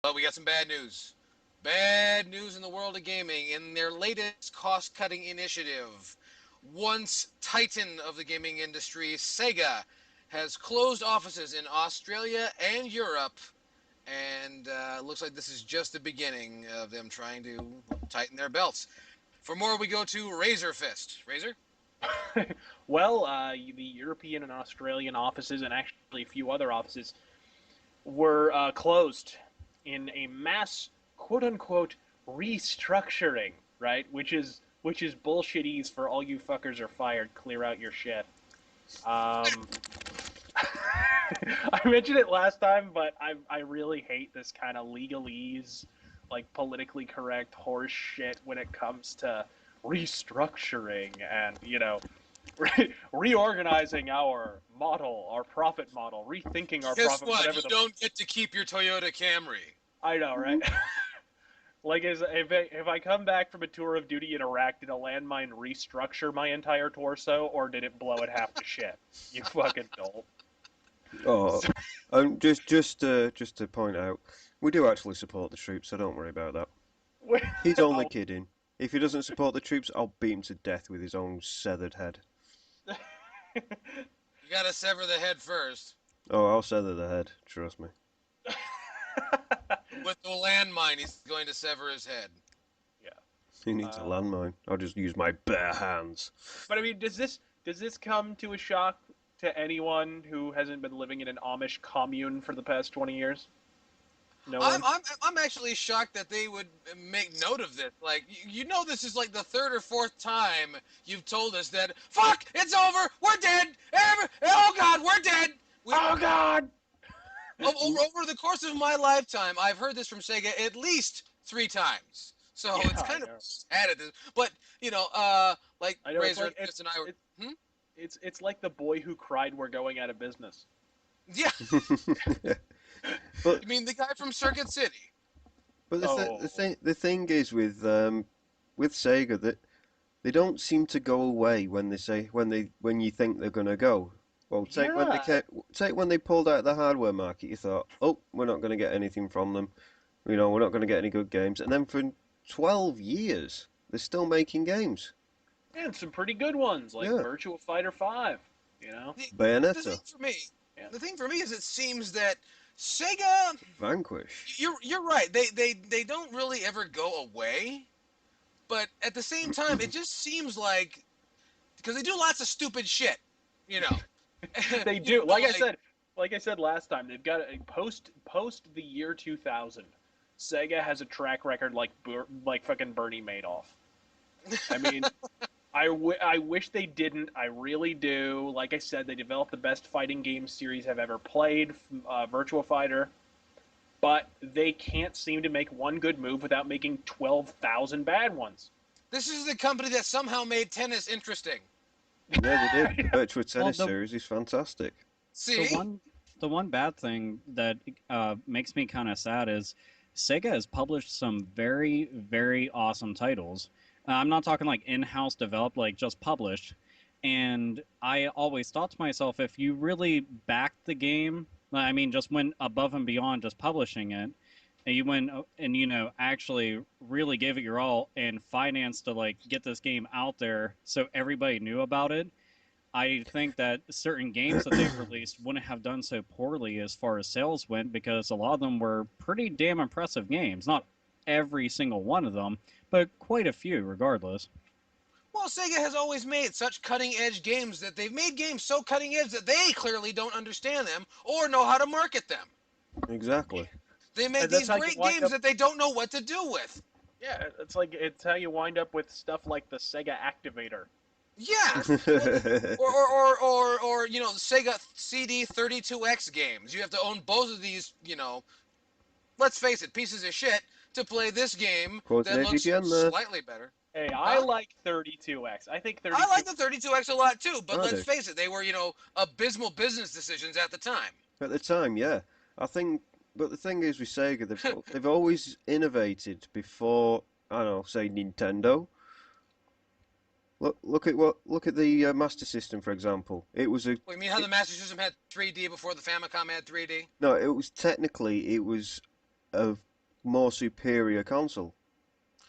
But we got some bad news. Bad news in the world of gaming. In their latest cost-cutting initiative, once titan of the gaming industry, SEGA, has closed offices in Australia and Europe, and looks like this is just the beginning of them trying to tighten their belts. For more, we go to Razor Fist. Razor? Well, the European and Australian offices, and actually a few other offices, were closed in a mass quote unquote restructuring, right? Which is bullshitese for all you fuckers are fired. Clear out your shit. Um, I mentioned it last time, but I really hate this kind of legalese, like politically correct horse shit when it comes to restructuring and reorganizing our model, our profit model, rethinking our Guess profit, what? whatever You the don't get to keep your Toyota Camry. I know, right? Like, if I come back from a tour of duty in Iraq, did a landmine restructure my entire torso, or did it blow it half to shit? You fucking dolt. Oh, just to point out, we do actually support the troops, so don't worry about that. He's only Oh, kidding. If he doesn't support the troops, I'll beat him to death with his own severed head. You gotta sever the head first. Oh, I'll sever the head, trust me. With the landmine, he's going to sever his head. yeah. He needs a landmine. I'll just use my bare hands. But I mean, does this come to a shock to anyone who hasn't been living in an Amish commune for the past 20 years? No I'm one. I'm I'm actually shocked that they would make note of this. Like, you know, this is like the third or fourth time you've told us that fuck, it's over, we're dead. Oh God, we're dead. Oh God! Over the course of my lifetime, I've heard this from Sega at least 3 times. So Yeah, it's I kind of know. sad at this. But like I know. It's Razor like and Chris and I were. Hmm? it's like the boy who cried we're going out of business. Yeah, but you mean the guy from Circuit City? but Oh, the thing is with Sega that they don't seem to go away when they say when you think they're gonna go. Well, yeah. take when they pulled out the hardware market. You thought, oh, we're not going to get anything from them. You know, we're not going to get any good games. And then for 12 years, they're still making games. And some pretty good ones like Yeah, Virtua Fighter 5. You know. The thing Bayonetta, for me, Yeah. the thing for me is it seems that Sega. Vanquish. You're right. They don't really ever go away. But at the same time, it just seems like because they do lots of stupid shit, you know. They you do. know, Like I said last time, they've got a post the year 2000. Sega has a track record like fucking Bernie Madoff. I mean, I wish they didn't. I really do. Like I said, they developed the best fighting game series I've ever played, Virtua Fighter. But they can't seem to make one good move without making 12,000 bad ones. this is the company that somehow made tennis interesting. Yeah, they did. The Virtua Well, Tennis series is fantastic. the See? one the one bad thing that makes me kind of sad is Sega has published some very very awesome titles. I'm not talking like in-house developed, like just published. And I always thought to myself, if you really backed the game, I mean, just went above and beyond just publishing it, and you went and actually really gave it your all and financed to like get this game out there so everybody knew about it. I think that certain games that they've released wouldn't have done so poorly as far as sales went because a lot of them were pretty damn impressive games. Not every single one of them, but quite a few regardless. Well, Sega has always made such cutting edge games that they've made games so cutting edge that they clearly don't understand them or know how to market them. Exactly. They make And that's these how you great wind games up. that they don't know what to do with. Yeah, it's how you wind up with stuff like the Sega Activator. Yeah. Or Sega CD 32X games. You have to own both of these, let's face it, pieces of shit to play this game Quoting that looks AVGN there. slightly better. Hey, I Huh? like 32X. I think I 32. like the 32X a lot too, but I let's do. face it, they were, abysmal business decisions at the time. At the time, yeah. I think, but the thing is with Sega, they've always innovated before, I don't know, say Nintendo. Look at the Master System, for example. It was a Well, you mean how the Master System had 3D before the Famicom had 3D? no, it was technically it was a more superior console.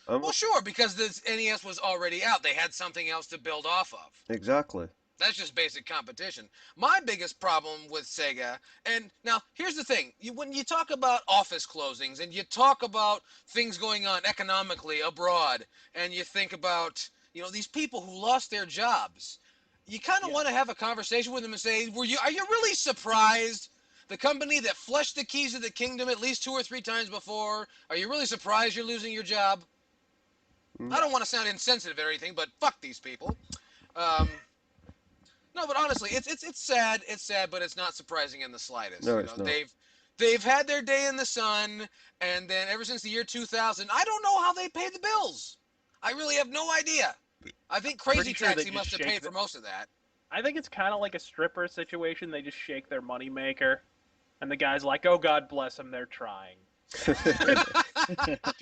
Well, sure, because the NES was already out. They had something else to build off of. Exactly. That's just basic competition. My biggest problem with Sega, and now here's the thing: when you talk about office closings and you talk about things going on economically abroad, and you think about these people who lost their jobs, you kind of Yeah. want to have a conversation with them and say, Are you really surprised? The company that fleshed the keys of the kingdom at least 2 or 3 times before, are you really surprised you're losing your job? I Mm. don't want to sound insensitive or anything, but fuck these people. Um, no, but honestly, it's sad. It's sad, but it's not surprising in the slightest. No, it's not. They've had their day in the sun, and then ever since the year 2000, I don't know how they paid the bills. I really have no idea. I think Pretty Crazy sure they Taxi just must have shake paid for most of that. I think it's kind of like a stripper situation. They just shake their moneymaker, and the guy's like, "Oh, God bless them, they're trying."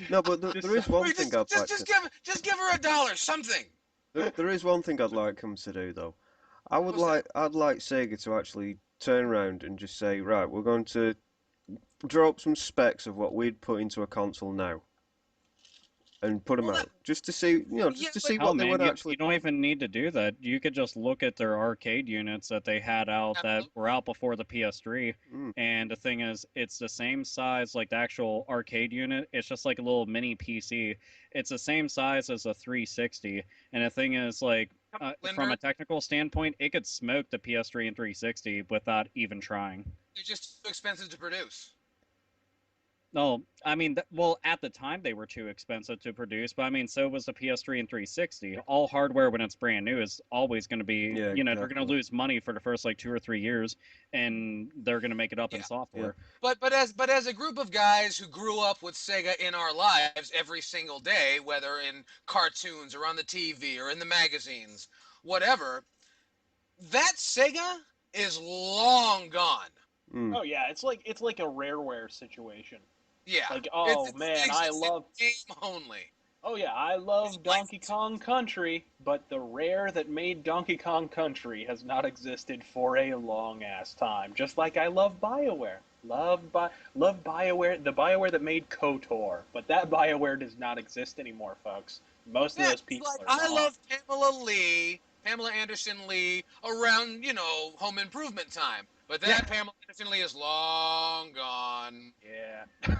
No, but Just there is one Wait, thing just, I'd just, like just to. give, just give her $1, something. There is one thing I'd like them to do though. What's that? I'd like Sega to actually turn around and just say, right, we're going to draw up some specs of what we'd put into a console now, and put them Well, that, out just to see, yeah, just to but see Oh what they man, would you, actually you don't put. even need to do that. You could just look at their arcade units that they had out that were absolutely. out before the PS3. Mm, And the thing is, it's the same size like the actual arcade unit. It's just like a little mini PC. It's the same size as a 360. And the thing is, like, from a Lindbergh, technical standpoint, it could smoke the PS3 and 360 without even trying. they're just too expensive to produce. No, I mean, well, at the time they were too expensive to produce, but I mean, so was the PS3 and 360. All hardware when it's brand new is always going to be, yeah, they're going to exactly. lose money for the first like 2 or 3 years, and they're going to make it up in Yeah. Yeah. software. But as a group of guys who grew up with Sega in our lives every single day, whether in cartoons or on the TV or in the magazines, whatever, that Sega is long gone. Mm. oh yeah, it's like a rareware situation. Yeah, Like, it's, oh it's it man, I exists in love name only. Oh yeah, I It's love Donkey licensed. Kong Country, but the rare that made Donkey Kong Country has not existed for a long ass time. Just like I love BioWare. Love BioWare, the BioWare that made KOTOR, but that BioWare does not exist anymore, folks. Most of Yeah, those it's people like are I gone. love Pamela Anderson Lee around Home Improvement time, but Yeah. that Pamela Anderson Lee is long gone. Yeah.